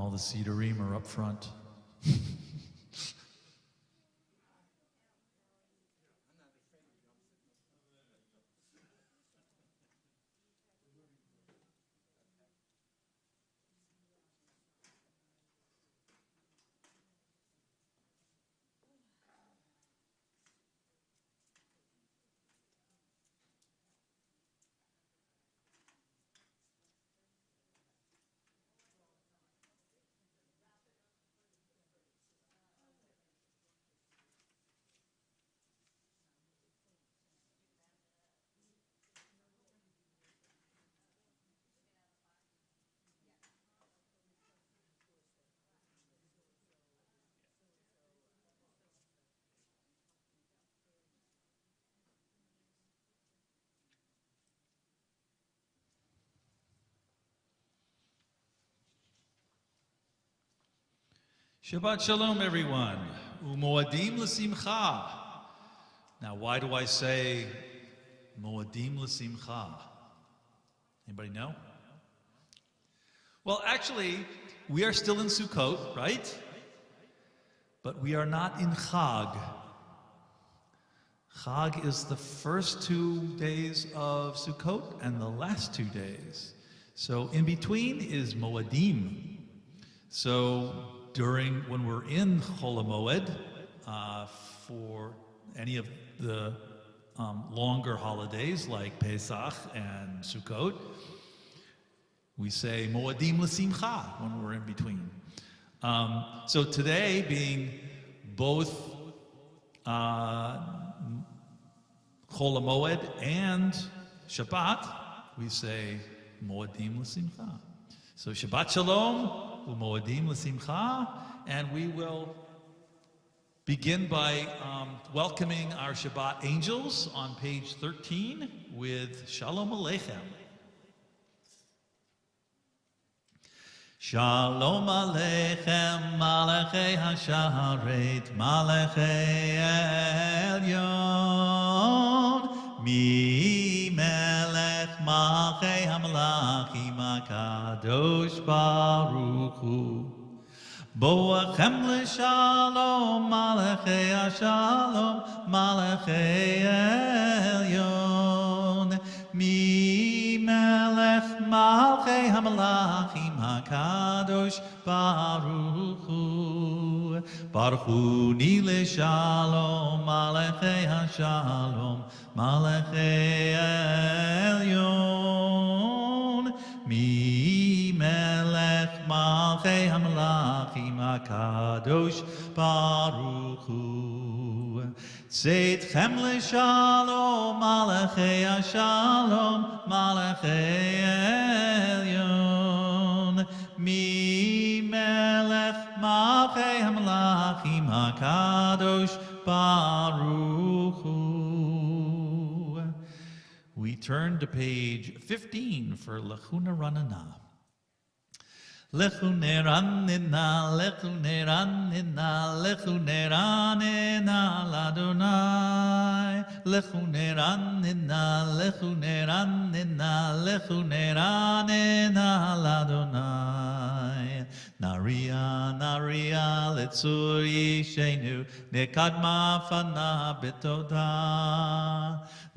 all the Cedarim are up front. Shabbat Shalom, everyone. U'moadim l'simcha. Now, why do I say moadim l'simcha? Anybody know? Well, actually, we are still in Sukkot, right? But we are not in Chag. Chag is the first 2 days of Sukkot and the last 2 days. So in between is moadim. So when we're in Chol HaMoed, for any of the longer holidays like Pesach and Sukkot, we say Moadim L'Simcha when we're in between. So today, being both Chol HaMoed and Shabbat, we say Moadim L'Simcha. So Shabbat Shalom. U'moadim l'simcha, and we will begin by welcoming our Shabbat angels on page 13 with Shalom Aleichem. Shalom Aleichem, Malachei HaSharet, Malachei Elyon, Mi Melech Malchei HaMelachim HaKadosh Baruch Hu. Boachem l'shalom, Malachei HaShalom, Malachei Elyon, Mi Melech Malchei HaMelachim HaKadosh Baruch Hu. Baruch Hu ni l'shalom, Malachei HaShalom, Malachei Elyon, Mi Melech Malchei HaMelachim HaKadosh Baruch Hu. Tzedchem l'shalom, Malachei HaShalom, Malachei Elyon, Mi Melech Malchei HaMelachim HaKadosh Baruch Hu. We turn to page 15 for Lechuna Ranana. Lechune Ranina, Lechune Ranina, Lechune Ranina Ladonai. Lechune Ranina, Lechune Ranina, Lechune Ranina Ladonai. Naria, Naria, Letzur Yishenu, Nekadma Fana Betoda.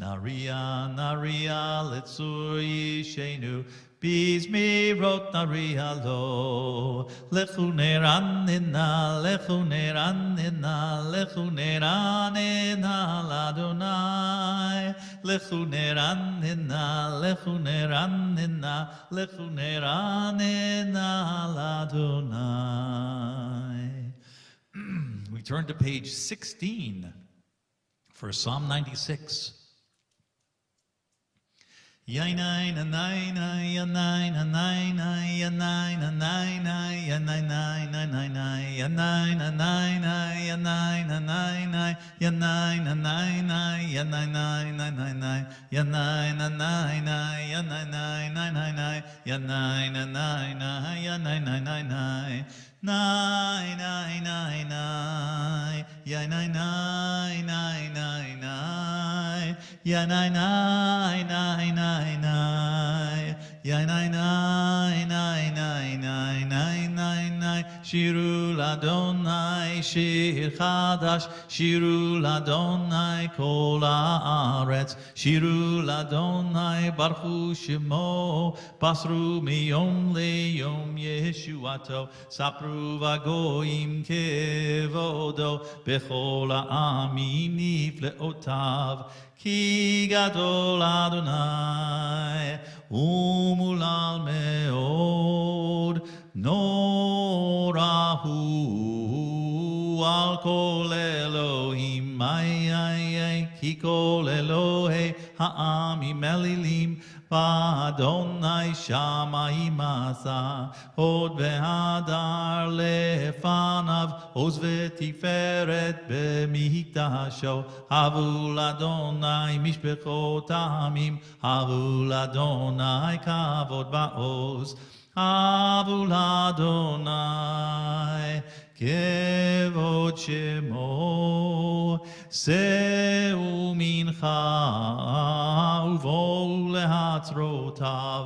Naria, Naria, Letzur Yishenu, Bizmirot Naria Lo. Lechune Ranina, Lechune Ranina, Lechune Ranina Ladonai. Lechune Ranina, Lechune Ranina, Lechune Ranina Ladonai. We turn to page 16 for Psalm 96. Yainai na nai nai yanai na nai nai yanai na nai nai yanai nai nai nai nai yanai na nai nai yanai na nai nai yanai na nai nai yanai nai nai nai nai yanai na nai nai yanai nai nai nai nai yanai na nai nai yanai nai nai nai nai nai nai nai yanai nai nai nai nai yanai nai nai nai nai yanai nai nai nai nai nai nai שירו לאדוני שיר חדש, שירו לאדוני כל הארץ, שירו לאדוני ברכו שמו, בסרו מיום ליום ישועתו, ספרו בגויים כבודו, בכל העמים נפלאותיו, כי גדול אדוני ומולל מאוד, נורא הוא על כל אלוהים, כי כל אלוהי העמים אלילים, ואדוני שמיים עשה, הוד והדר לפניו, עוז ותפארת במקדשו, הבו לאדוני משפחות העמים, הבו לאדוני כבוד ועוז, הבו לאדוני כבוד שמו, שאו מנחה ובואו להצרותיו,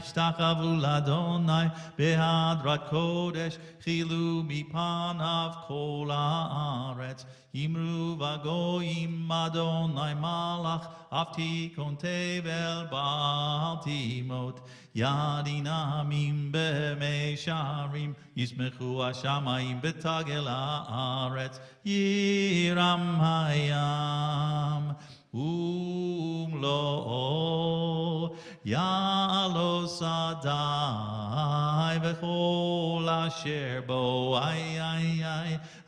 השתחוו לאדוני בהדרת קודש, חילו מפניו כל הארץ, אמרו בגויים אדוני מלך, אף תיכון תבל בל תימות, ידין עמים במישרים, ישמחו השמיים בתגל הארץ, ירם הים ומלואו, יעלו שדי וכל אשר בו,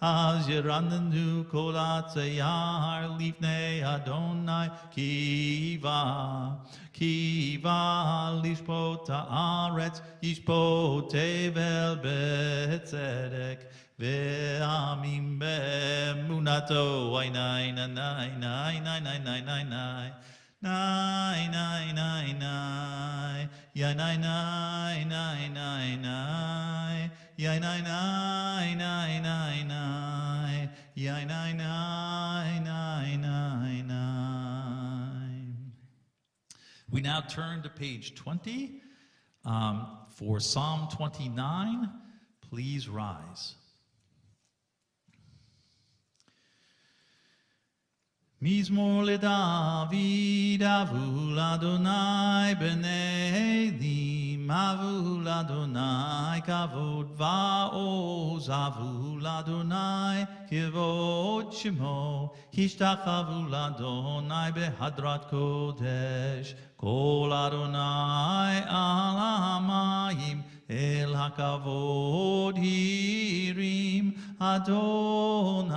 אז ירננו כל עצי יער לפני אדוני, כי בא לשפוט הארץ, ישפוט תבל בצדק, ועמים באמונתו, nay, nay, nay, nay, nay, nay, nay, nay, nay, nay. Nay, nay, nay, nay, ya nay, nay, nay, nay, nay, ya nay, nay, nay, nay, nay, ya nay, nay, nay, nay, nay. We now turn to page 20 for Psalm 29. Please rise. מזמור לדוד, אבו לאדוני בני אלים, אבו לאדוני כבוד ועוז, אבו לאדוני כבוד שמו, השתחוו לאדוני בהדרת קודש, כל אדוני על המים, אל הכבוד הרים, אדוני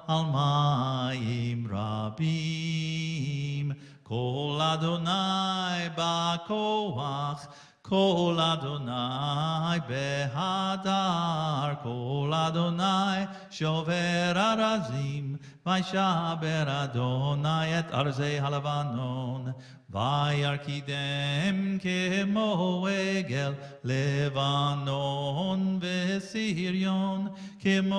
על מים רבים, כל אדוני בכוח, כל אדוני בהדר, כל אדוני שובר ארזים, וישבר אדוני את ארזי הלבנון, וירקידם כמו עגל לבנון וסיריון, כמו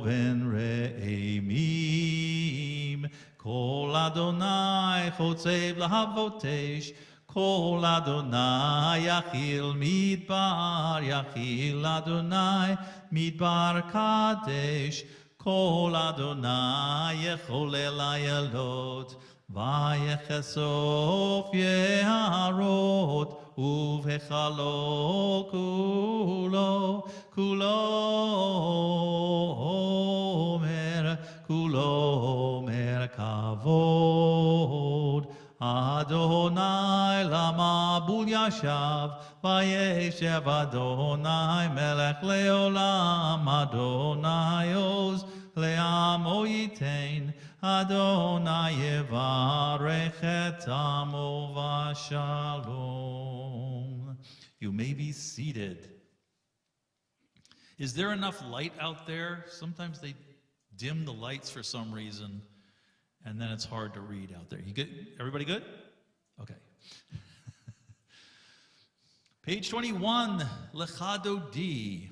בן רעמים. כל אדוני חוצב להבות אש, כל אדוני יכיל מדבר, יכיל אדוני מדבר קדש, כל אדוני יחולל איילות, ויחשוף יערות, ובהיכלו כולו אומר כבוד. אדוני למבול ישב, וישב אדוני מלך לעולם, אדוני עוז לעמו ייתן, אדוני יברך את עמו בשלום. You may be seated. Is there enough light out there? Sometimes they dim the lights for some reason, and then it's hard to read out there. You good? Everybody good? Okay. Page 21, Lechado D.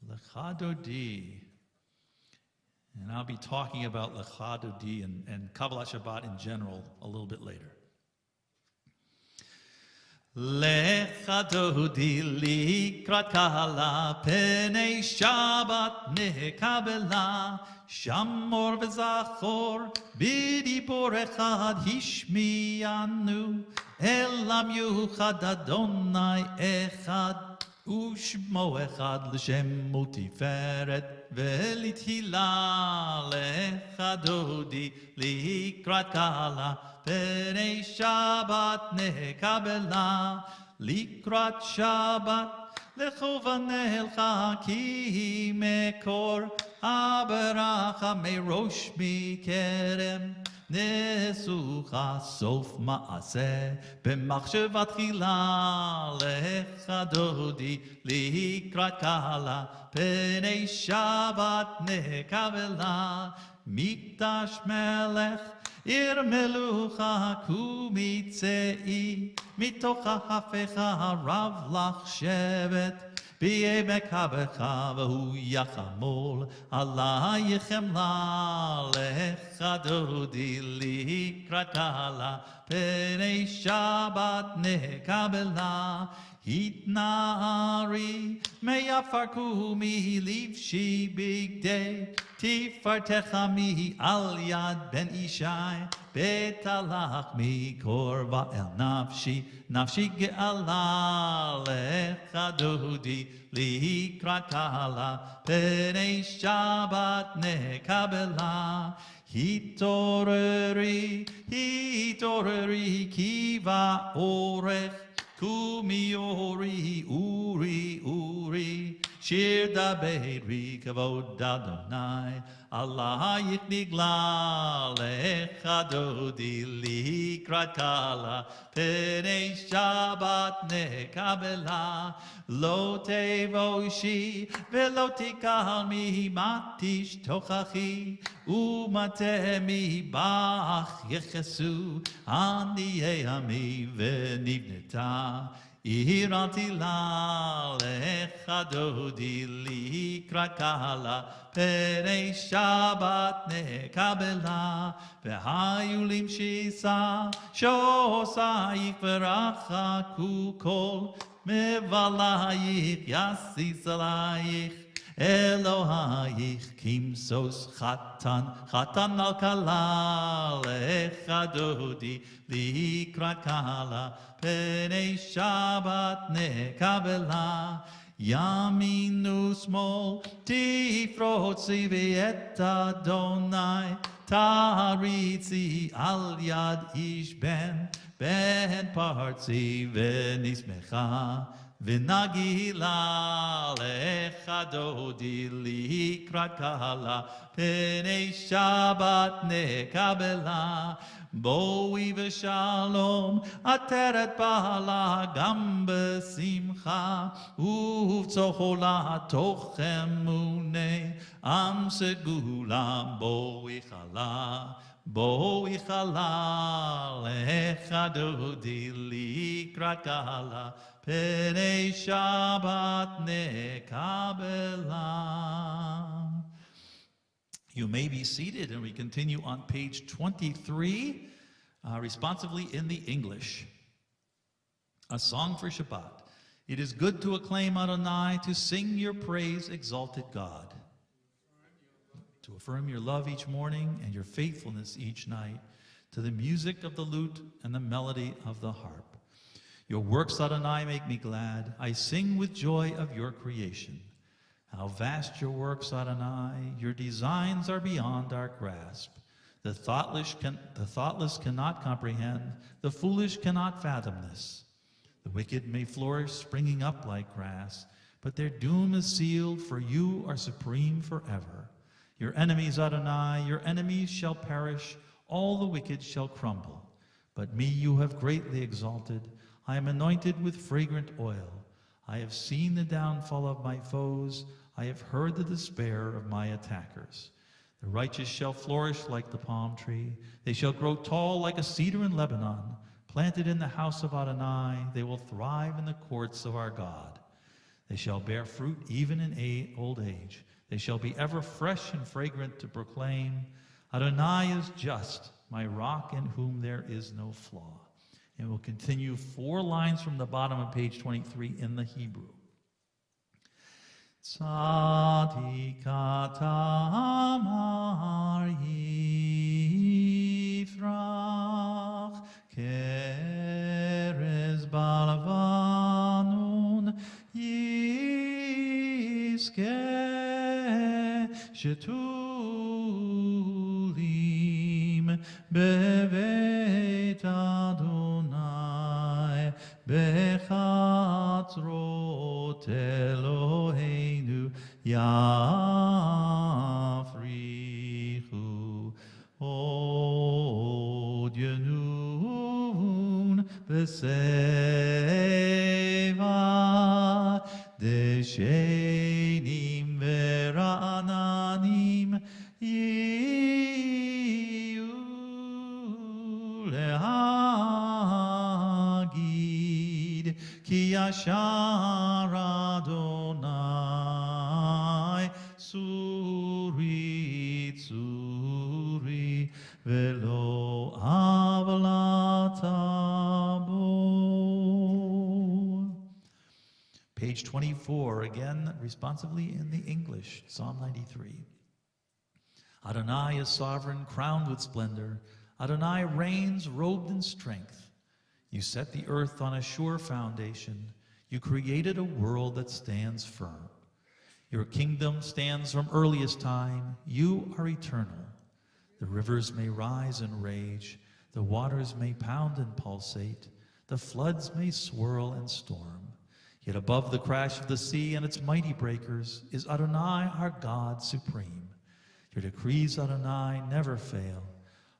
Lechado D. And I'll be talking about Lecha Dodi and Kabbalat Shabbat in general a little bit later. Lecha Dodi likrat kala penei Shabbat nekabela Shamor v'zachor b'dibor echad hishmianu Elam yuchad Adonai echad Ushmo echad l'shem utiferet ve'lithilah lecha dodi likrat kala penei Shabbat nekabela likrat Shabbat lechuvanelcha ki mekor haberacha merosh mikerem Nesucha sof maaseh b'machshavat chila lecha dodi likrat kala penei Shabbat nekabela mikdash melech ir melucha kumitzei mitocha hafecha rav lach shevet B'yemek habecha v'hu yachamol alayichem la lecha dodi likrat kala penei Shabbat nekabela hitnari meyafarku mi livshi bigdei tifartecha mi al yad ben ishai betalach mi korva el nafshi nafshi ge'ala lecha dodi likrat kala penei Shabbat nekabela hitoreri hitoreri kiva orech kumiori uri uri shir daberi kavod Adonai Alayich nigla lecha dodi likrat kala penei Shabbat nekabela lo tevoshi velo tikal mi matish tochachi umatemi bach yechesu ani ami venivneta Iranti la lecha dodi likrat kala penei Shabbat nekabela v'hayulim shisa shosayich v'rachaku kol mevalayich yasis alayich Elohayich kimsos chatan al kala lecha dodi likrat kala penei Shabbat nekabela Yaminu smol tifrotzi v'et Adonai taritzi al yad ish ben partzi v'nismecha v'nagila lecha dodi likrat kala penei Shabbat nekabela Boi v'shalom ateret ba'ala gam b'simcha uv'tzochola toch emunei am segula boi chala lecha dodi likrat kala penei Shabbat nekabela You may be seated, and we continue on page 23, responsively in the English. A song for Shabbat. It is good to acclaim Adonai, to sing your praise, exalted God. To affirm your love each morning and your faithfulness each night, to the music of the lute and the melody of the harp. Your works, Adonai, make me glad. I sing with joy of your creation. How vast your works, Adonai, your designs are beyond our grasp. The thoughtless cannot comprehend, the foolish cannot fathom this. The wicked may flourish, springing up like grass, but their doom is sealed, for you are supreme forever. Your enemies, Adonai, your enemies shall perish, all the wicked shall crumble. But me you have greatly exalted, I am anointed with fragrant oil. I have seen the downfall of my foes, I have heard the despair of my attackers. The righteous shall flourish like the palm tree. They shall grow tall like a cedar in Lebanon. Planted in the house of Adonai, they will thrive in the courts of our God. They shall bear fruit even in old age. They shall be ever fresh and fragrant to proclaim, Adonai is just, my rock in whom there is no flaw. And we'll continue 4 lines from the bottom of page 23 in the Hebrew. Tzadik amar yifrach kerez balvanun yiske shetulim bevet Adonai bechatzrot Eloheinu yafrichu od yenun b'seva deshenim vera'ananim yiyu lehagid ki yashar Adonai suri tzuri velo avalatabo. Page 24, again, responsively in the English, Psalm 93. Adonai is sovereign, crowned with splendor. Adonai reigns, robed in strength. You set the earth on a sure foundation. You created a world that stands firm. Your kingdom stands from earliest time. You are eternal. The rivers may rise and rage. The waters may pound and pulsate. The floods may swirl and storm. Yet above the crash of the sea and its mighty breakers is Adonai, our God, supreme. Your decrees, Adonai, never fail.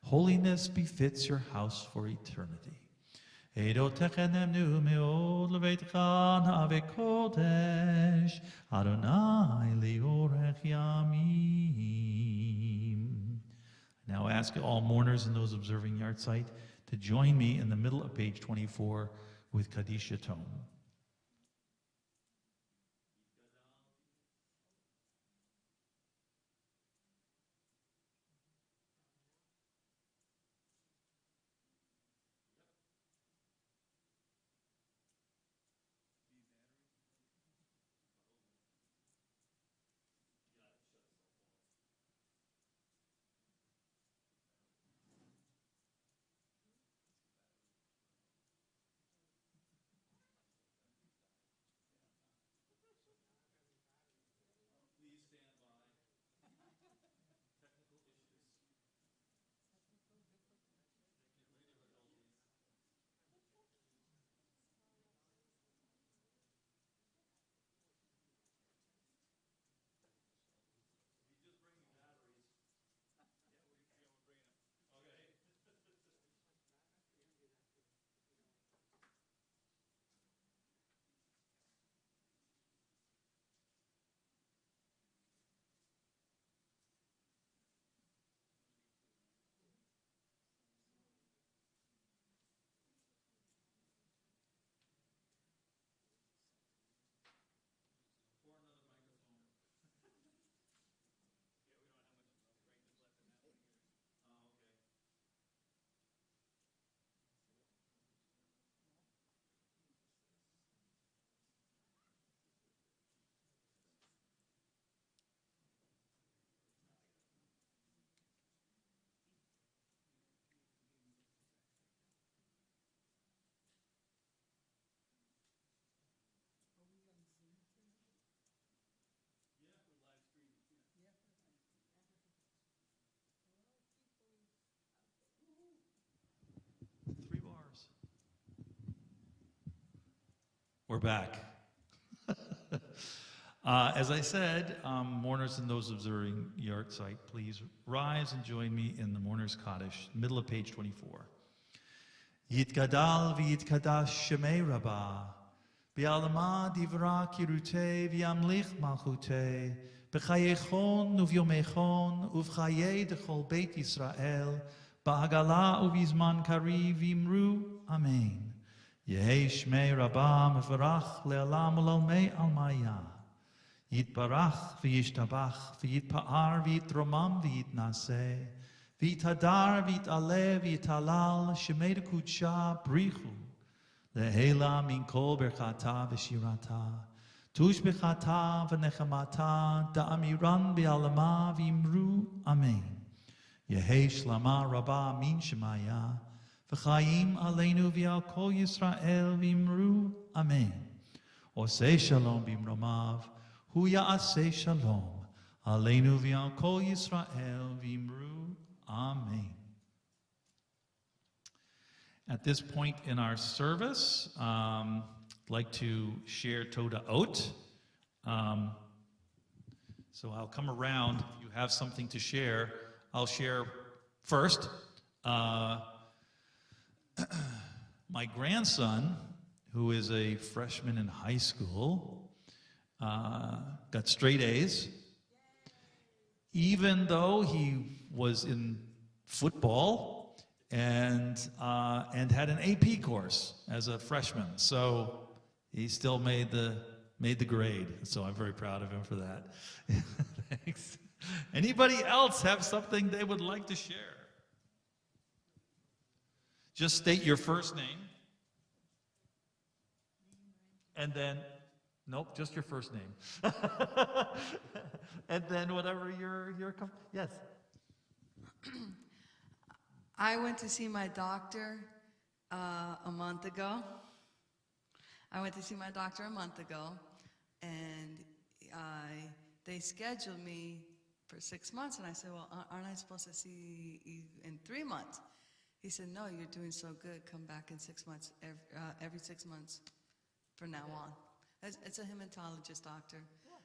Holiness befits your house for eternity. Adonai liorech yamim. Now ask all mourners and those observing Yartzeit to join me in the middle of page 24 with Kaddish Yatom. We're back. As I said, mourners and those observing Yartzeit, please rise and join me in the Mourner's Kaddish, middle of page 24. Yitgadal v'yitkadash shemei rabbah, v'alama divra kirutei v'yamlich malchutei, b'chayechon uv'yomechon uv'chayei dechol beit Yisrael, ba'agala uv'yizman kari v'imru, Amen. Yehei shmei rabbah mevarach le'alam u'lalmei almaya. Yitbarach v'yishtabach v'yitpa'ar v'yitromam v'yitnaseh v'yitadar v'yitaleh v'yitalal shemei kudsha brichu lehela min kol berchata v'shirata tush bechata v'nechamata da'amiran b'alama v'imru amen Yehei shlama rabba min shemaya v'chayim aleinu v'al kol Yisrael v'imru amen Osei shalom b'imromav Hu ya'aseh shalom aleinu v'al kol Yisrael v'imru amen. At this point in our service, I'd like to share Toda Ot. So I'll come around. If you have something to share, I'll share first. My grandson, who is a freshman in high school, got straight A's, even though he was in football and had an AP course as a freshman. So he still made the grade. So I'm very proud of him for that. Thanks. Anybody else have something they would like to share? Just state your first name. And then nope, just your first name. And then whatever your yes. I went to see my doctor a month ago. And they scheduled me for 6 months, and I said, well, aren't I supposed to see you in 3 months? He said, no, you're doing so good. Come back in 6 months, every 6 months from now on. It's a hematologist doctor,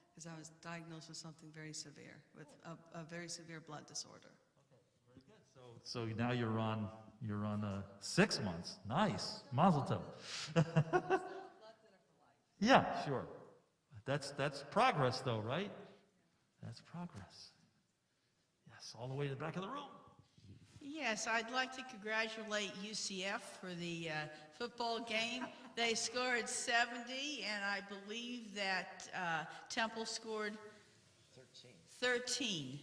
because I was diagnosed with something very severe, with a very severe blood disorder. Okay, very good. So now you're on 6 months. Nice, mazel tov. Yeah, sure. That's progress, though, right? That's progress. Yes, all the way to the back of the room. Yes, I'd like to congratulate UCF for the football game. They scored 70, and I believe that Temple scored 13.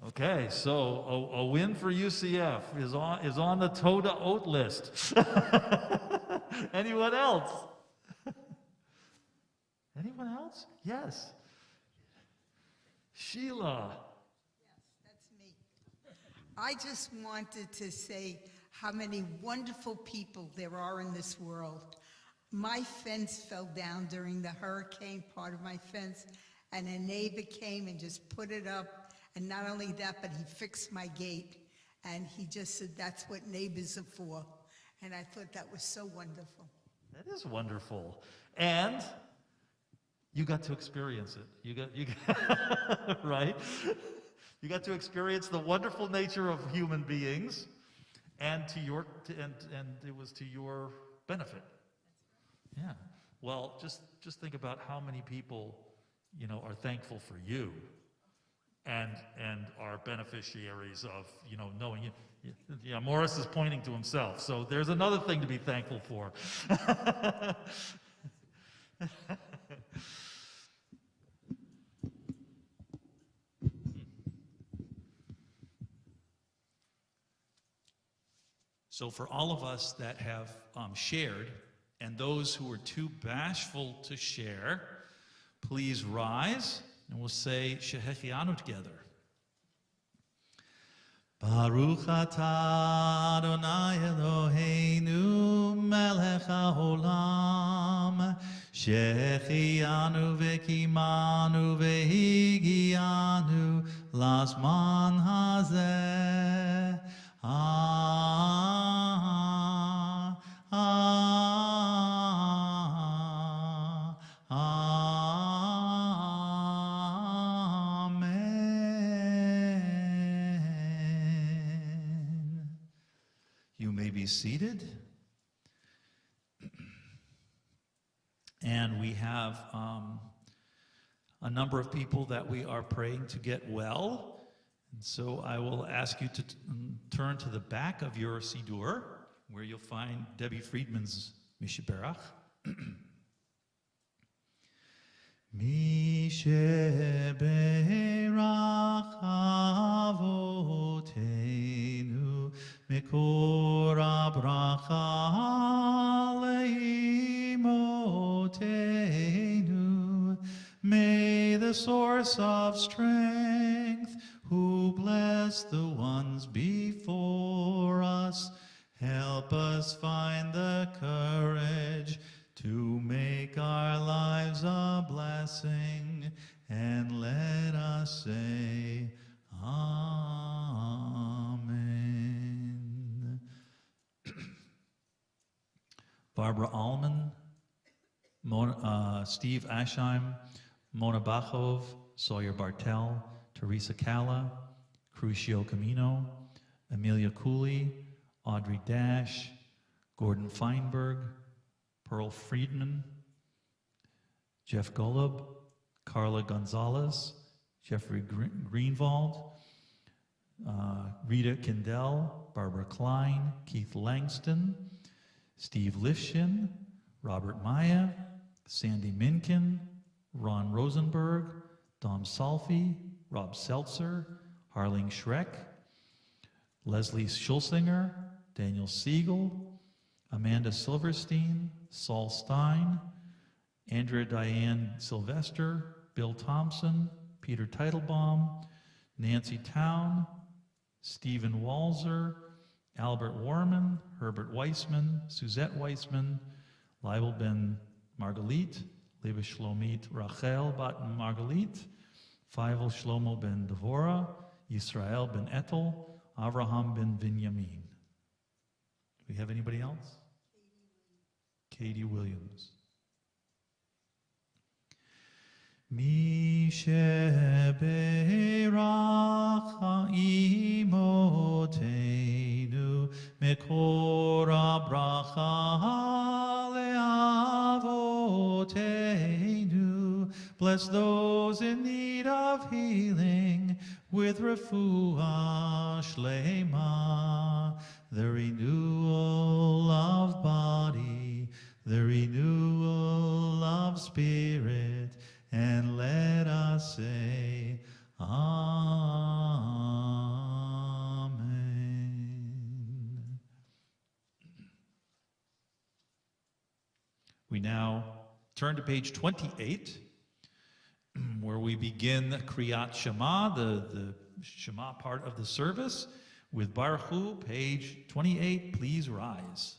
Okay, so a win for UCF is on the Toda Ot list. Anyone else? Anyone else? Yes. Sheila. I just wanted to say how many wonderful people there are in this world. My fence fell down during the hurricane, part of my fence, and a neighbor came and just put it up. And not only that, but he fixed my gate. And he just said, that's what neighbors are for. And I thought that was so wonderful. That is wonderful. And you got to experience it. You got right? You got to experience the wonderful nature of human beings, and and it was to your benefit. Yeah. Well, just think about how many people, are thankful for you, and are beneficiaries of, knowing you. Yeah, Morris is pointing to himself, so there's another thing to be thankful for. So for all of us that have shared, and those who are too bashful to share, please rise, and we'll say Shehechianu together. Baruch atah Adonai Eloheinu melech haolam Shehechianu v'kimanu v'higianu lazman hazeh Amen. You may be seated. And we have a number of people that we are praying to get well. And so I will ask you to turn to the back of your Siddur, where you'll find Debbie Friedman's Mishiberach. Mi sheberach avotenu mikor habracha leimotenu. May the source of strength, who bless the ones before us, help us find the courage to make our lives a blessing, and let us say, Amen. Barbara Allman, Steve Ashheim, Mona Bachov, Sawyer Bartel, Teresa Calla, Crucio Camino, Amelia Cooley, Audrey Dash, Gordon Feinberg, Pearl Friedman, Jeff Golub, Carla Gonzalez, Jeffrey Greenwald, Rita Kindell, Barbara Klein, Keith Langston, Steve Lifshin, Robert Maya, Sandy Minkin, Ron Rosenberg, Dom Salfi, Rob Seltzer, Harling Schreck, Leslie Schulsinger, Daniel Siegel, Amanda Silverstein, Saul Stein, Andrea Diane Sylvester, Bill Thompson, Peter Teitelbaum, Nancy Town, Stephen Walzer, Albert Warman, Herbert Weissman, Suzette Weissman, Leibel Ben Margalit, Leva Shlomit Rachel Bat Margalit, Feivel Shlomo Ben Devora, Yisrael Ben Etel, Avraham Ben Binyamin. Do we have anybody else? Katie Williams. Mi sheberach imotenu mekor habracha leavotenu. Bless those in need of healing with refuah shlema, the renewal of body, the renewal of spirit, and let us say, Amen. We now turn to page 28, where we begin Kriyat Shema, the Shema part of the service, with Baruch Hu, page 28. Please rise.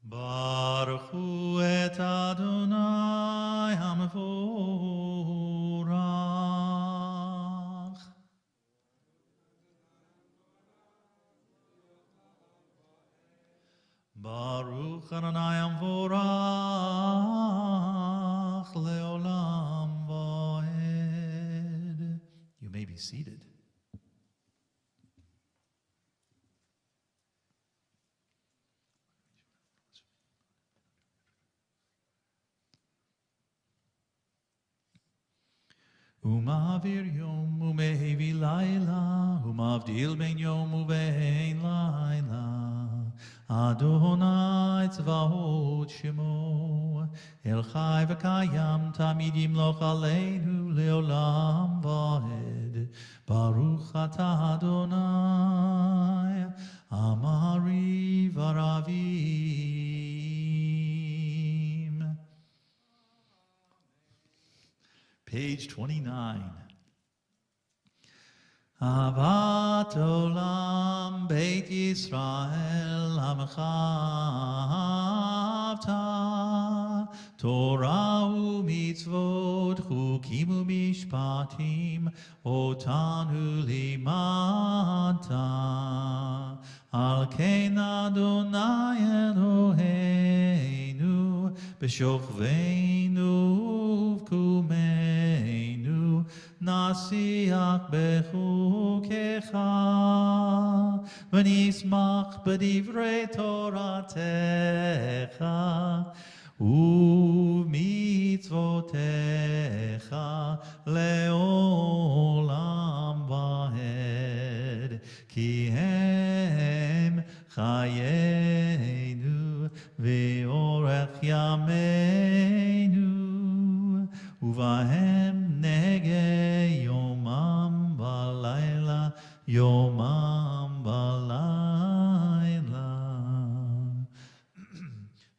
Baruch Hu et Adonai HaMevorach. Baruch Adonai HaMevorach leolam vaed. You may be seated. Umavir yom umehevi laila, umavdil ben yom ubein laila. Adonai tzvaot shemo, el chai v'kayam tamid yimloch aleinu leolam vaed. Baruch atah Adonai, amari v'aravim. Page 29. Avat olam Beit Yisrael amchavta, Torah u'mitzvot chukim u'mishpatim otanu limata. Al ken Adonai Eloheinu b'shochveinu v'kumeinu nasiach bechukecha v'nismach b'divrei Toratecha u'mitzvotecha leolam vaed ki hem Leorech Yameinu, Uvahem Nege Yomam Balayla, Yomam Balayla.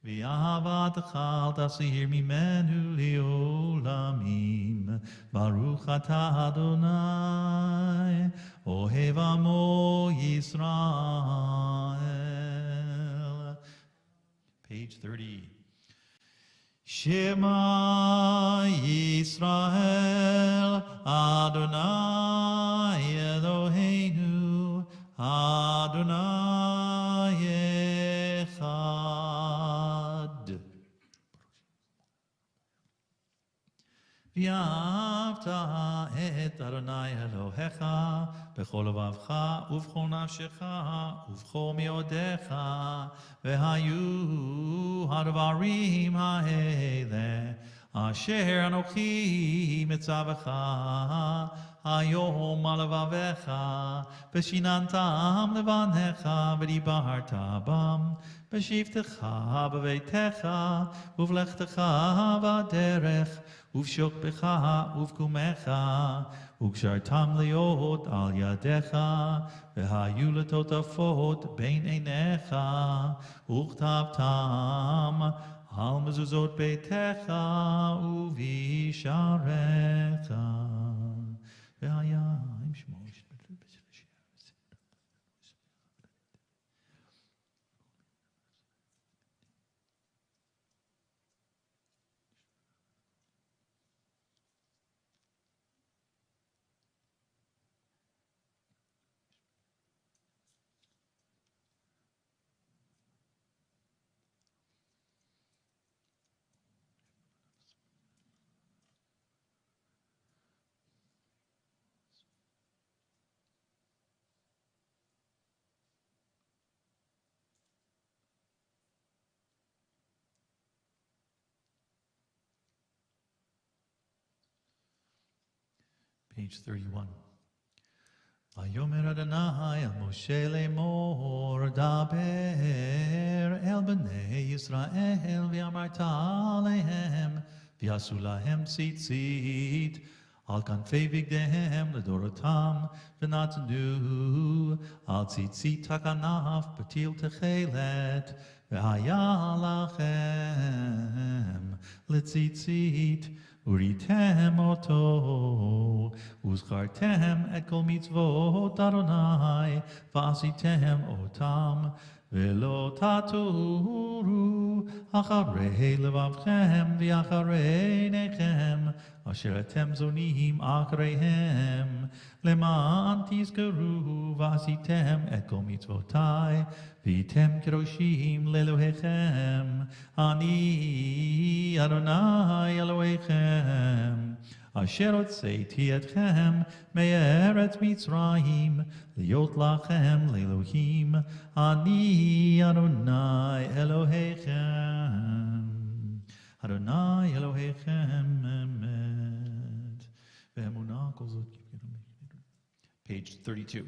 V'ahavat chal tasir mimenu leolamim, Baruch atah Adonai, Ohev amo Yisrael. Page 30. Shema Yisrael, Adonai Eloheinu, Adonai Echad. V'yavta et Adonai Elohecha b'chol levavcha uv'chol nafshecha uv'chol miodecha v'hayu hadvarim ha'ele asher anochi mitzavecha hayom al levavecha v'shinantam levanecha v'dibarta bam v'shivtecha b'veitecha uv'lechtecha b'derech uv'shokbecha uv'kumecha ugzartam leot al yadecha v'hayu letotafot bein einecha uchtavtam al mezuzot beitecha uvisharecha v'haya im shmo Page 31. Vayomer Adonai el Moshe lemor daber el bnei Yisrael v'amarta alehem v'yasu lahem tzitzit al kanfei vigdehem ledorotam v'natnu al tzitzit hakanaf b'til techelet v'haya lachem letzitzit Uritem oto, uzchartem et kol mitzvot Adonai, v'asitem otam, v'lo taturu, acharei levavchem v'acharei nechem, asher etem zonim achareihem, leman tizkeru, v'asitem et kol mitzvotai, v'item kedoshim lelohechem, ani Adonai Elohechem, asher otzeiti etchem me'eretz Mitzrayim, liot lachem le'elohim, ani Adonai Elohechem, Adonai Elohechem emet. Ve'emunah kol zot. Page 32.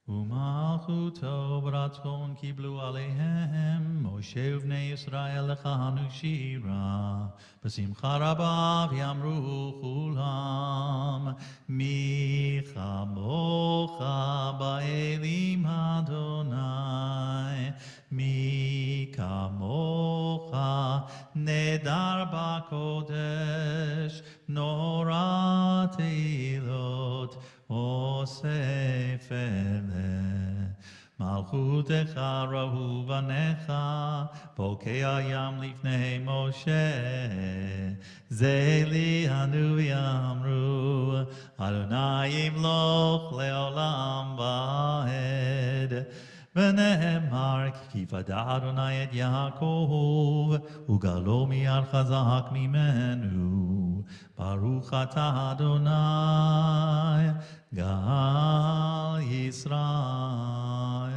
Umalchuto b'ratzon kiblu aleihem Moshe uvnei Yisrael lechanu shira b'simcha rabba v'yamru chulam mi chamocha ba'elim Adonai mi kamocha nedar b'kodesh nora teilot Osef ele Malchutecha rahu vanecha Bokei hayam lifnei Moshe Zeli hanu v'yamru Adonai yimloch leolam va'ed ונאמר כי פדה אדוני את יעקב וגאלו מיד חזק ממנו. ברוך אתה אדוני גאל ישראל.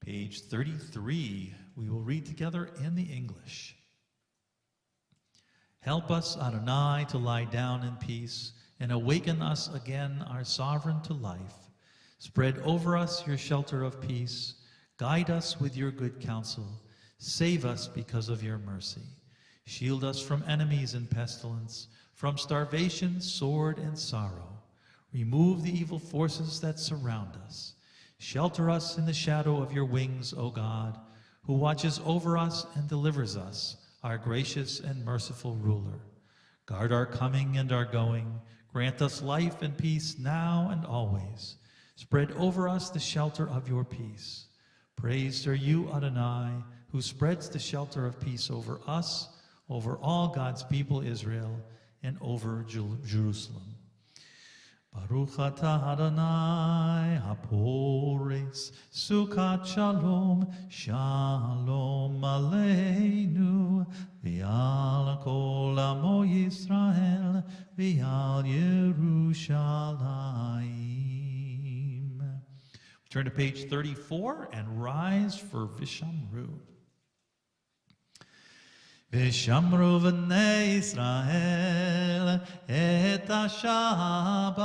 Page 33, we will read together in the English. Help us, Adonai, to lie down in peace, and awaken us again, our sovereign, to life. Spread over us your shelter of peace. Guide us with your good counsel. Save us because of your mercy. Shield us from enemies and pestilence, from starvation, sword, and sorrow. Remove the evil forces that surround us. Shelter us in the shadow of your wings, O God, who watches over us and delivers us, our gracious and merciful ruler. Guard our coming and our going. Grant us life and peace now and always. Spread over us the shelter of your peace. Praised are you, Adonai, who spreads the shelter of peace over us, over all God's people Israel, and over Jerusalem. Baruch atah Adonai hapores sukat shalom, shalom aleinu, v'al kol amo Yisrael, v'al Yerushalayim. Turn to page 34 and rise for Vishamru. ושמרו בני ישראל את השבת,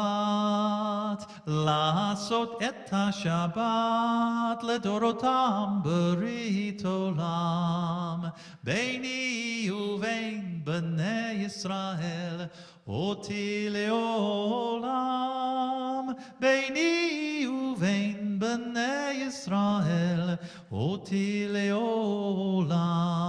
לעשות את השבת לדורותם ברית עולם. ביני ובין בני ישראל אותי לעולם. ביני ובין בני ישראל אותי לעולם.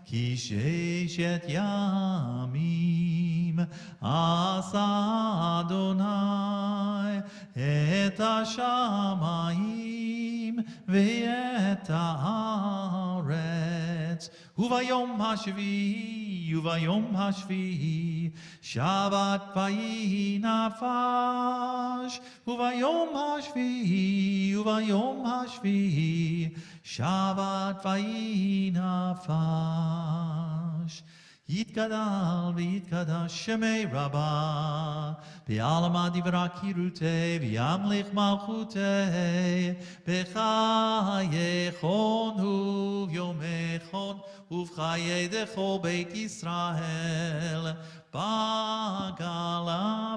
כי ששת ימים עשה אדוני את השמיים ואת הארץ. וביום השביעי שבת ויהי נפש. וביום השביעי שבת ויהי נפש. יתגדל ויתקדש שמי רבה, בעלמא דברה קירותי וימליך מלכותי, בחייכון וביומכון ובחיי דכל בית ישראל, בגלה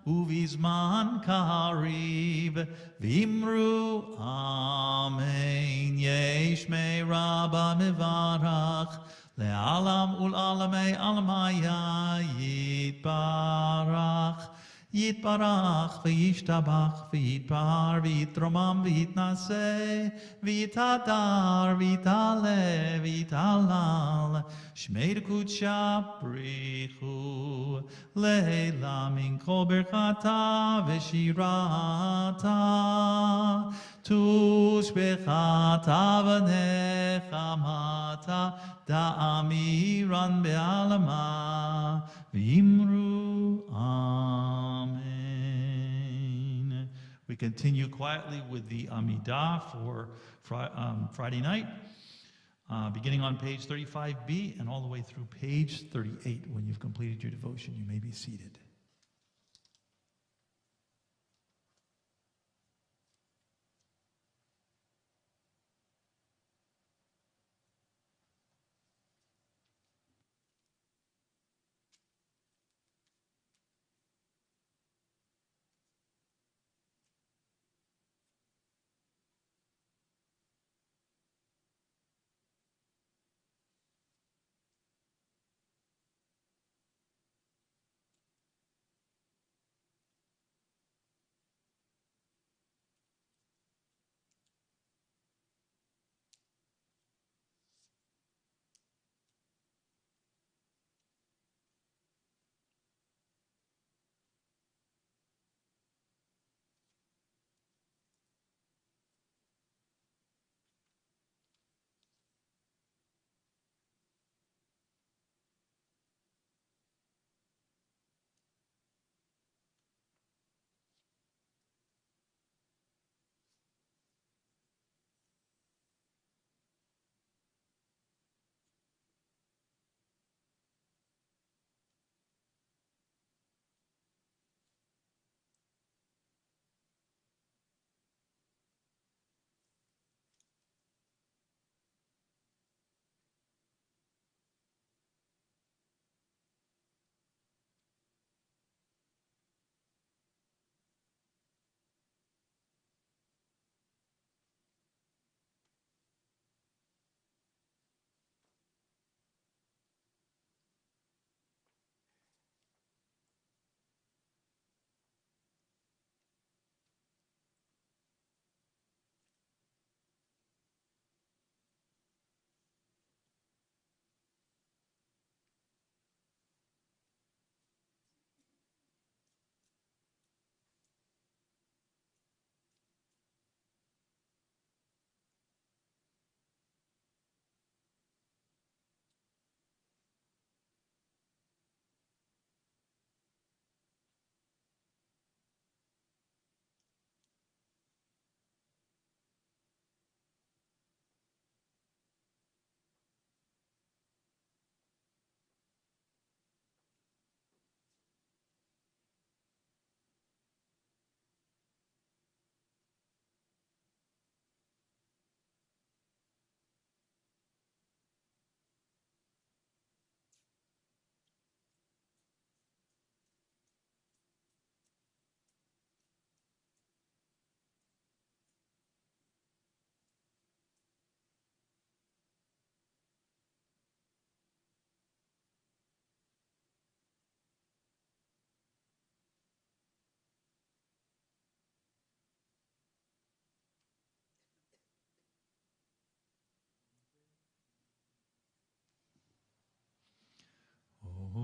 ובזמן קריב, ואמרו אמן. יש מי רבה מברך, לעלם ולעלמי עלמיה יתברך. יתברך וישתבח ויתפאר ויתרומם ויתנשא ויתהדר ויתעלה ויתהלל. שמי קודשה בריחו לילה מן כל ברכתה ושירתה. תושבחתה ונחמתה דאמירן בעלמה ואמרו amen. We continue quietly with the Amidah for Friday night, beginning on page 35b and all the way through page 38. When you've completed your devotion, you may be seated.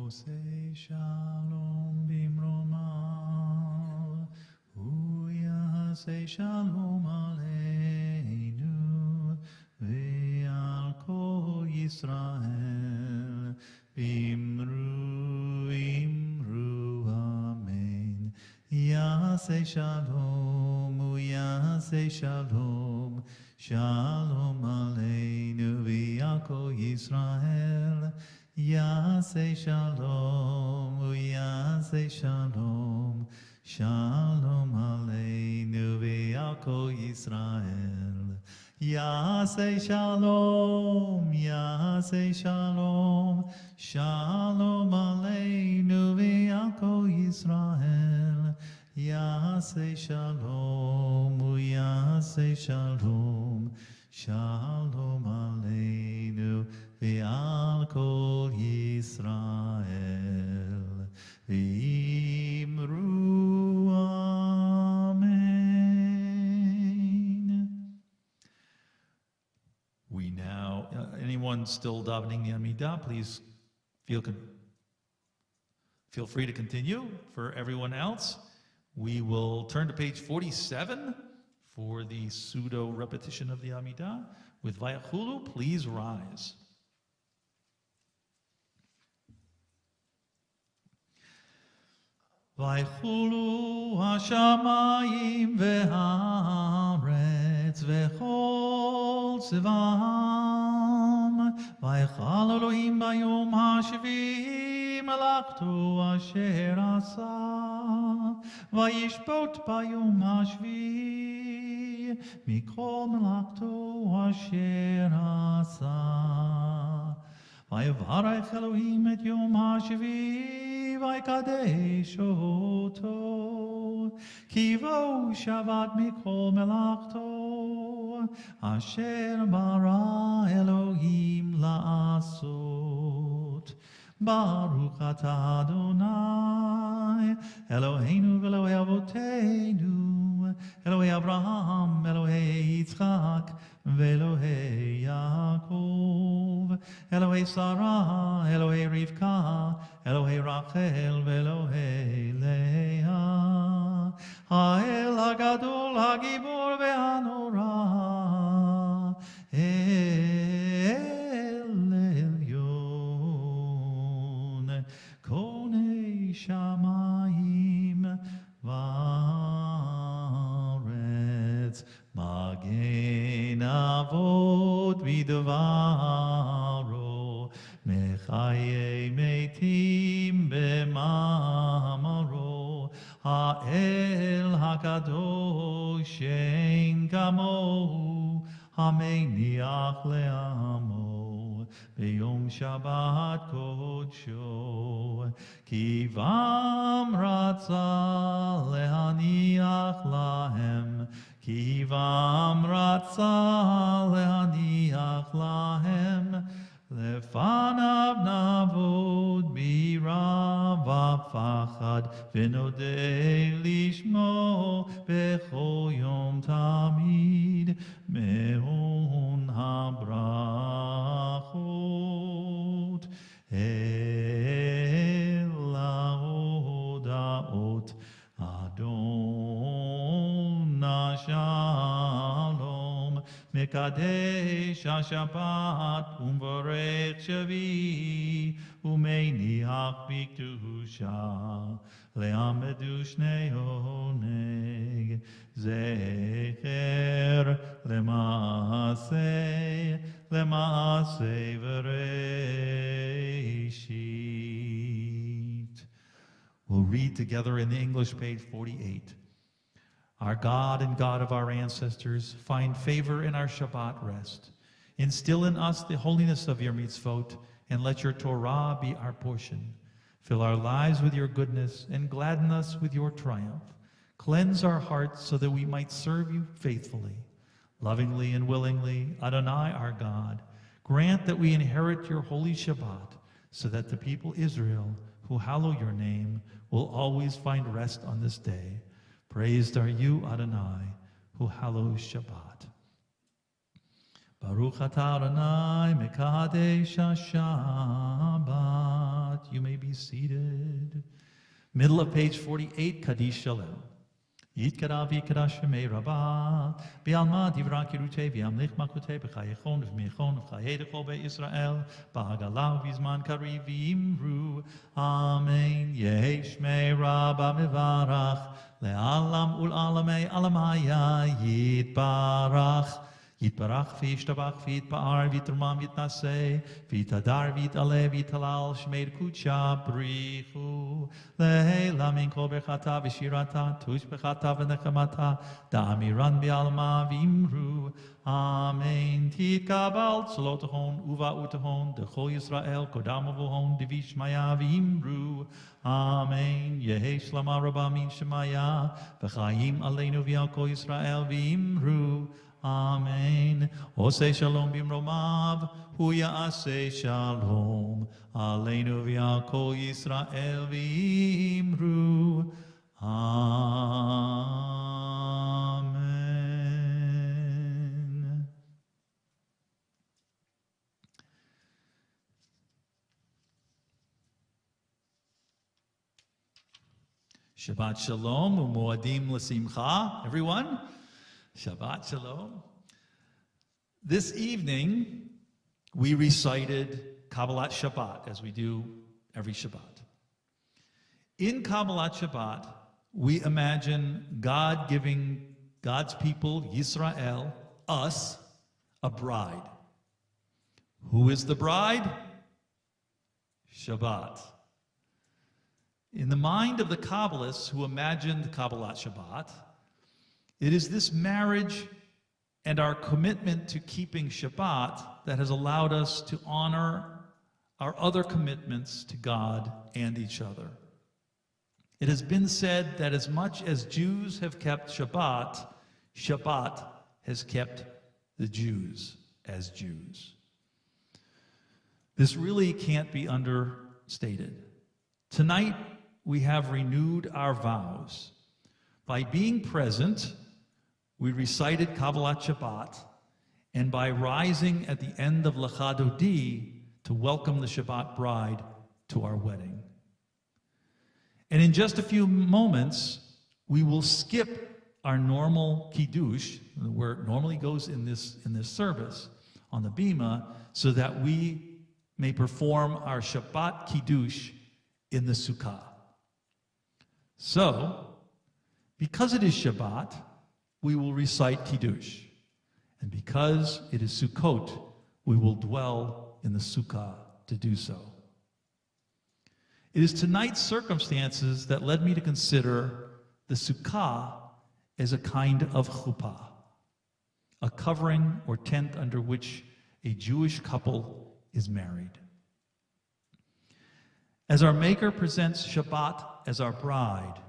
Osei shalom bimromal, Uyasei shalom aleinu, ve'al kol Yisrael, bimru imru amen. Yasei shalom, Uyasei shalom, shalom aleinu, ve'al kol Yisrael, Yasei shalom, Yasei shalom, shalom aleinu ve'al kol Yisrael. Yasei shalom, Yasei shalom, shalom aleinu ve'al kol Yisrael. Yasei shalom, Yasei shalom, shalom aleinu ve'al kol Yisrael, v'imru amen. We now, anyone still davening the Amidah, please feel free to continue. For everyone else, we will turn to page 47 for the pseudo repetition of the Amidah. With Vayachulu, please rise. Vaychulu hashamayim ve'haaretz ve'chol tzivam, vaychal Elohim bayom hashvi'i melachto asher asa, vayishbot bayom hashvi'i mikol melachto asher asa. Vayevarech Elohim et yom hashvi'i vaykadesh oto, kivo Shabbat mikol melachto, asher bara Elohim la'asot. Baruch atah Adonai, Eloheinu v'Elohei avoteinu, Elohei Abraham, Elohei Yitzchak, v'Elohei Yaakov, Elohei Sarah, Elohei Rivka, Elohei Rachel, v'Elohei Leah, Ha'el HaGadol, HaGibor ve'Hanora, El Elyon, Konei Shamayim v'Aretz, Magen Avot Bidvaro, Mechaye Metim B'Mamaro, Ha'el HaKadosh Shein Kamohu, Hameniach Le'amo, B'Yom Shabbat Kodsho, Kivam Ratza Lehaniach Lahem, Kivam Ratza Lehaniach Lahem, Lefanav Navod Bira V'Fachad, V'Nodei Lishmo B'Chol Yom Tamid, Me'on HaBrachot, El HaHodaot, Adon Shalom, Mekadesh HaShabbat, Umvarech Shavi, Umeiniach B'Kedusha, Le'amedu Shnei Oneg, Zecher Lema'aseh, Lema'aseh V'Reishit. We'll read together in the English, page 48. Our God and God of our ancestors, find favor in our Shabbat rest. Instill in us the holiness of your mitzvot, and let your Torah be our portion. Fill our lives with your goodness, and gladden us with your triumph. Cleanse our hearts so that we might serve you faithfully. Lovingly and willingly, Adonai our God, grant that we inherit your holy Shabbat, so that the people Israel, who hallow your name, will always find rest on this day. Praised are you, Adonai, who hallows Shabbat. Baruch atah Adonai mekadesh Shabbat. You may be seated. Middle of page 48, Kaddish Shalem. Yitkara v'yikara shemei Rabbah, b'alma divra kirutei v'yamlich makutei b'chayechon v'michon v'chayedechol be'Yisrael, b'hagalah v'zman kari v'imru, Amen. Yehi shmei Rabbah mevarach, le'alam ul'alamei alamaya yitbarach. Yitbarach v'yishtabach v'yitba'ar v'yitrumam v'yitnaseh v'yitadar v'yitaleh v'yitalal shmeir kutsha brichu le'ela min kol berchata v'shirata tush bechata v'nechamata da'amiran b'alma v'imru Amen. Titkabal tzolotahon uva utahon dechol Yisrael kodam avohon devishmaya v'imru Amen. Yehi shlama rabba min shemaya v'chayim aleinu v'yal kol Yisrael v'imru Amen. Osei shalom bimromav, hu ya'aseh shalom, aleinu v'al kol Yisrael v'imru. Amen. Shabbat shalom u'moadim l'simcha, everyone. Shabbat Shalom. This evening, we recited Kabbalat Shabbat, as we do every Shabbat. In Kabbalat Shabbat, we imagine God giving God's people, Yisrael, us, a bride. Who is the bride? Shabbat. In the mind of the Kabbalists who imagined Kabbalat Shabbat, it is this marriage and our commitment to keeping Shabbat that has allowed us to honor our other commitments to God and each other. It has been said that as much as Jews have kept Shabbat, Shabbat has kept the Jews as Jews. This really can't be understated. Tonight, we have renewed our vows. By being present, we recited Kabbalat Shabbat, and by rising at the end of Lecha Dodi to welcome the Shabbat bride to our wedding. And in just a few moments, we will skip our normal Kiddush, where it normally goes in this service, on the Bima, so that we may perform our Shabbat Kiddush in the Sukkah. So, because it is Shabbat, we will recite Kiddush. And because it is Sukkot, we will dwell in the Sukkah to do so. It is tonight's circumstances that led me to consider the Sukkah as a kind of chuppah, a covering or tent under which a Jewish couple is married. As our Maker presents Shabbat as our bride,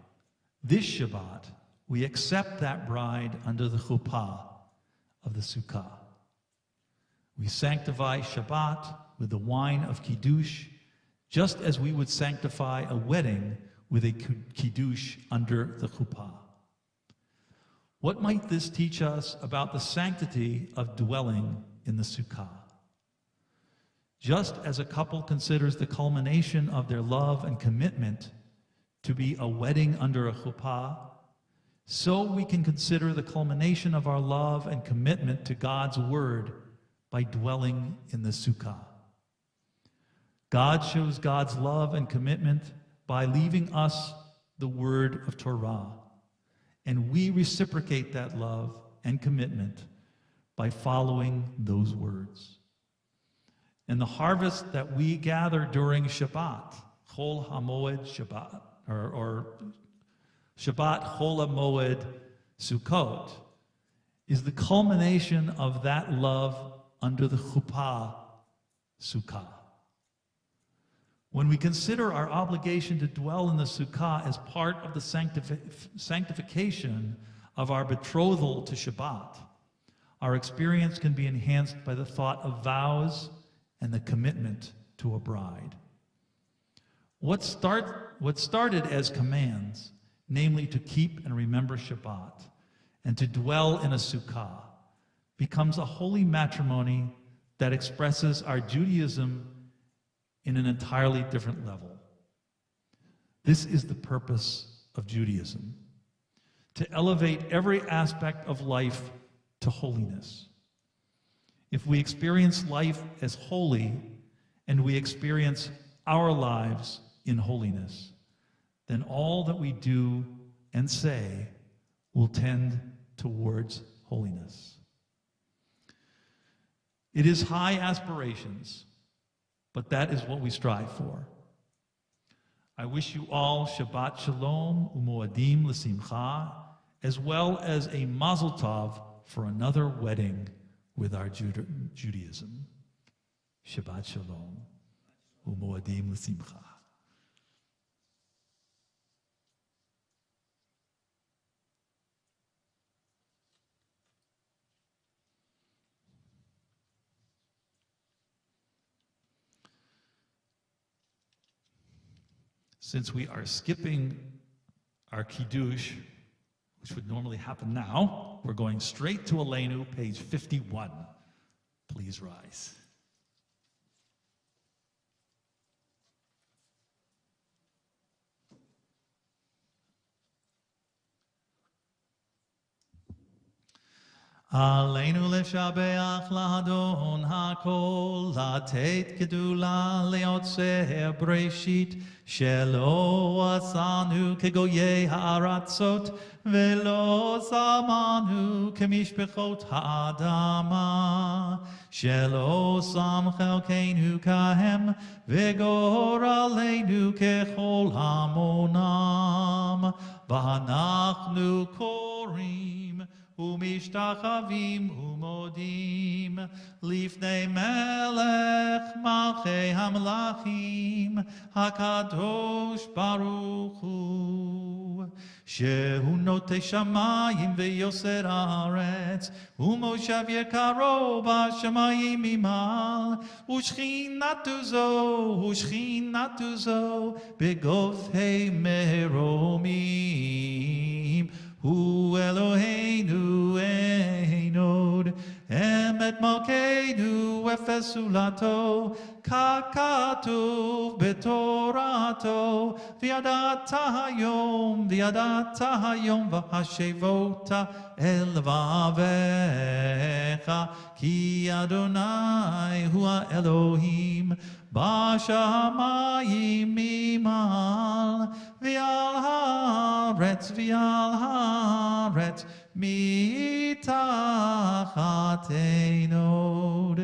this Shabbat, we accept that bride under the chuppah of the Sukkah. We sanctify Shabbat with the wine of Kiddush, just as we would sanctify a wedding with a Kiddush under the chuppah. What might this teach us about the sanctity of dwelling in the Sukkah? Just as a couple considers the culmination of their love and commitment to be a wedding under a chuppah, so we can consider the culmination of our love and commitment to God's word by dwelling in the Sukkah. God shows God's love and commitment by leaving us the word of Torah, and we reciprocate that love and commitment by following those words. And the harvest that we gather during Shabbat, Chol HaMoed Shabbat, or Shabbat Chol HaMoed Sukkot, is the culmination of that love under the chuppah Sukkah. When we consider our obligation to dwell in the Sukkah as part of the sanctification of our betrothal to Shabbat, our experience can be enhanced by the thought of vows and the commitment to a bride. What started as commands, namely to keep and remember Shabbat and to dwell in a Sukkah, becomes a holy matrimony that expresses our Judaism in an entirely different level. This is the purpose of Judaism, to elevate every aspect of life to holiness. If we experience life as holy and we experience our lives in holiness, then all that we do and say will tend towards holiness. It is high aspirations, but that is what we strive for. I wish you all Shabbat Shalom u'moadim l'simcha, as well as a mazel tov for another wedding with our Judaism. Shabbat Shalom u'moadim l'simcha. Since we are skipping our Kiddush, which would normally happen now, we're going straight to Aleinu, page 51. Please rise. עלינו לשבח לאדון הכל, לתת גדולה ליוצר בראשית, שלא עשנו כגויי הארצות, ולא שמנו כמשפחות האדמה, שלא שם חלקנו כהם, וגורלנו ככל המונם, ואנחנו קוראים ומשתחווים ומודים לפני מלך מלכי המלכים הקדוש ברוך הוא, שהוא נוטה שמיים ויוסר הארץ, ומושב יקרו בשמיים ממעל, ושכינתו זו בגופי מרומים. הוא אלוהינו אין עוד, אמת מלכנו אפס זולתו, ככתוב בתורתו, וידעת היום והשבות אל לבביך, כי אדוני הוא האלוהים בשמיים ממעל, ועל הארץ מתחת אין עוד.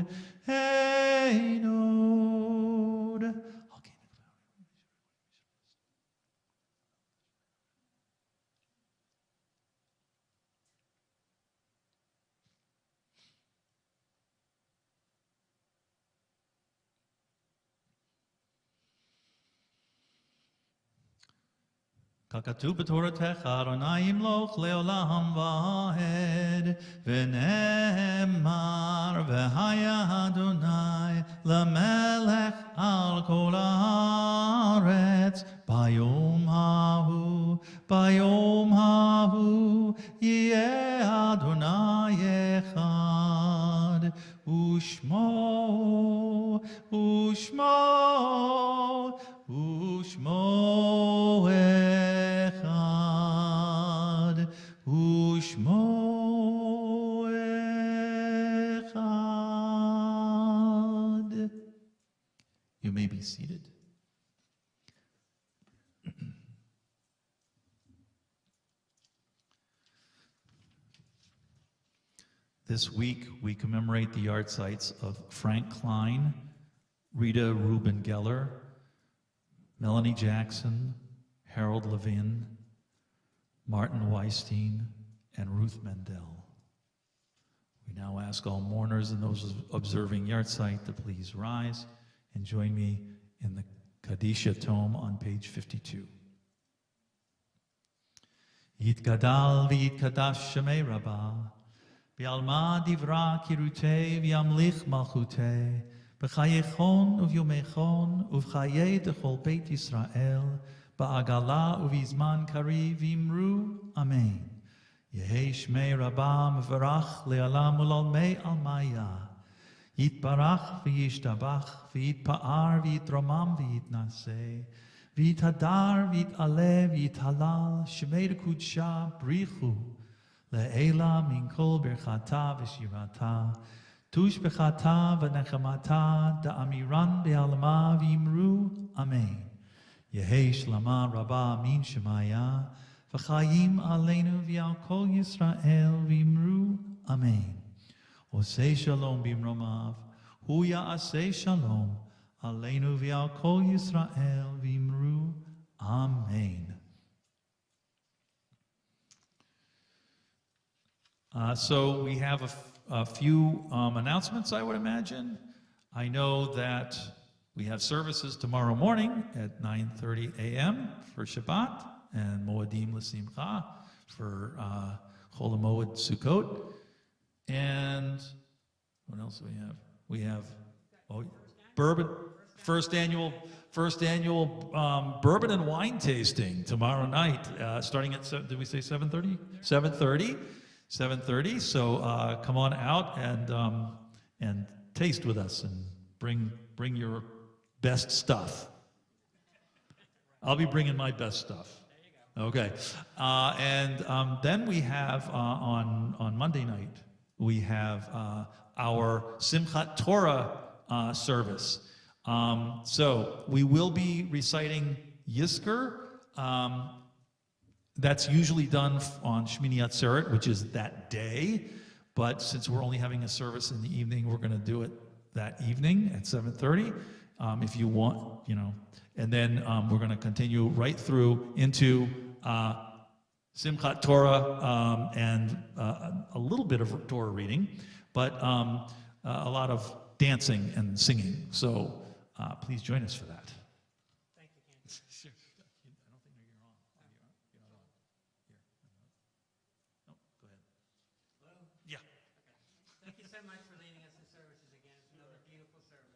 ככתוב בתורתך, אדוני ימלוך לעולם ועד, ונאמר, והיה אדוני למלך על כל הארץ, ביום ההוא יהיה אדוני אחד, ושמו אחד, ושמו אחד. You may be seated. This week, we commemorate the yahrzeits of Frank Klein, Rita Rubin Geller, Melanie Jackson, Harold Levin, Martin Weinstein, and Ruth Mendel. We now ask all mourners and those observing yahrzeit to please rise and join me in the Kadisha tome on page 52. Yitgadal v'yitkadash shemei Rabbah, B'alma divra kirutei v'yamlich malchutei, B'chayechon uvyomechon uv'chayei techol Beit Yisrael, Ba'agala uv'izman kariv v'imru, Amen. Yehi Shmei Rabba Mevarach Le'alam Ul'olmei Almaya. Yitbarach v'yishtabach v'yitpa'ar v'yitromam v'yitnaseh v'yithadar v'yit'aleh v'yithalal Shmei Kudsha Brichu Le'ela min kol berchata v'shirata Tush bechata v'nechamata da'amiran be'alma v'yimru Amen. Yehi Shlama Rabba min Shemaya v'chayim aleinu v'al kol Yisrael v'yimru Amen. Osei shalom bimromav, hu ya'aseh shalom, aleinu v'al kol Yisrael v'imru, Amen. So we have a few announcements, I would imagine. I know that we have services tomorrow morning at 9:30 a.m. for Shabbat and Moedim L'Simcha for Chol HaMoed Sukkot. And what else do we have? We have bourbon, first annual bourbon and wine tasting tomorrow night, starting at did we say 7:30? 7:30. So come on out and taste with us and bring your best stuff. I'll be bringing my best stuff. Okay, and then we have on Monday night. We have our Simchat Torah service. So we will be reciting Yizkor. That's usually done on Shmini Atzeret, which is that day. But since we're only having a service in the evening, we're going to do it that evening at 7:30. If you want, and then we're going to continue right through into Simchat Torah and a little bit of Torah reading, but a lot of dancing and singing. So please join us for that. Thank you, Ken. Sure. I don't think you're on. You're not on. Here. No, go ahead. Hello? Yeah. Okay. Thank you so much for leading us in services again. It's another beautiful service.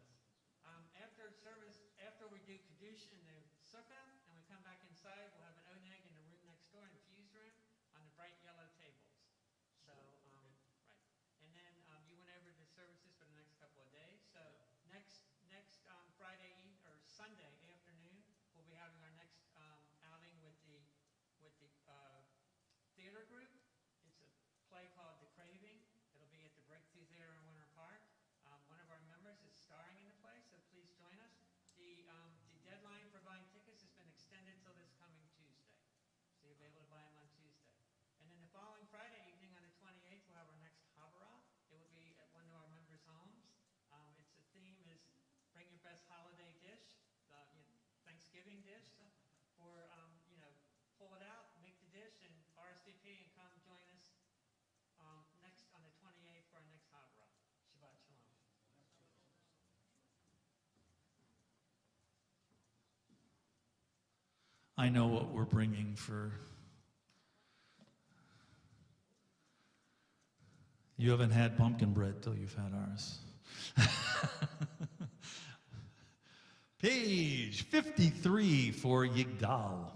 After we do Kiddush in the sukkah, and we come back inside, we'll have an oneg in the room next door in the fuse room on the bright yellow tables. So, right. And then you went over the services for the next couple of days. So next Friday or Sunday afternoon, we'll be having our next outing with the theater group. It's a play called The Craving. It'll be at the Breakthrough Theater in Winter Park. One of our members is starring in the play, so please join us. The deadline for buying tickets has been extended till this coming Tuesday. So you'll be able to buy them on Tuesday. And then the following Friday evening on the 28th, we'll have our next Havurah. It will be at one of our members' homes. The theme is bring your best holiday dish, Thanksgiving dish, or, pull it out, make the dish, and RSVP and come join us next on the 28th for our next Havurah. Shabbat Shalom. I know what we're bringing for. You haven't had pumpkin bread till you've had ours. Page 53 for Yigdal.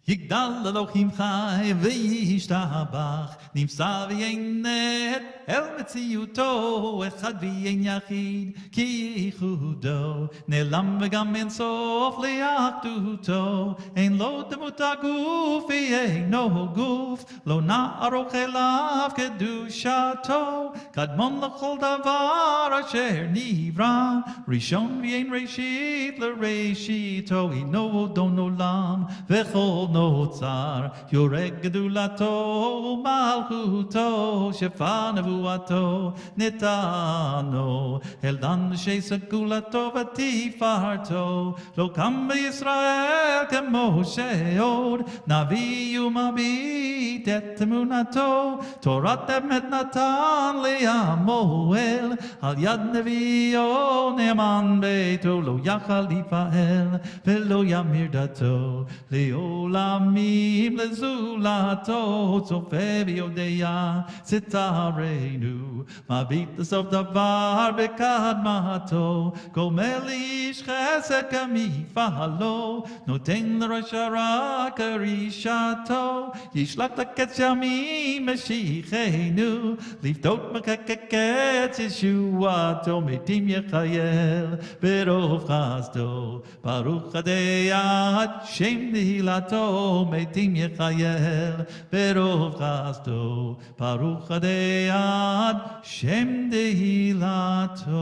Yigdal Elohim Chai v'yishtabach nimsa v'yenet el metziuto echad v'yen yachid ki yichudo ne'lam v'gam en sof le'achduto ein lo demut haguf v'yeino guf lo na'arok elav kedushato kadmon l'chol davar asher nivra rishon v'yein reshit l'reshito ino odon olam v'chol נוצר, יורק גדולתו ומלכותו, שפע נבואתו נתנו, אל דן שסגולתו ותפארתו, לא קם בישראל כמו שעוד, נביא ומביט את אמונתו, תורת אמת נתן לעמואל, על יד נביאו נאמן ביתו, לא יכל לפעל ולא ימיר דתו, לעולם עולמים לזולתו, צופה ויודע סתרנו, מביט לסוף דבר בקדמתו, גומל איש חסד כמפעלו, נותן לרשע רע כרישתו, ישלח לקץ ימים משיחנו, לפדות מקץ ישועתו, מתים יחייל ברוב חסדו, ברוך הדיית שם נהילתו, מתים יחייל ברוב חסדו, ברוך הדיית שם נהילתו.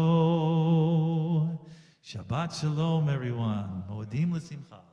Shabbat shalom, everyone. Moedim l'simcha.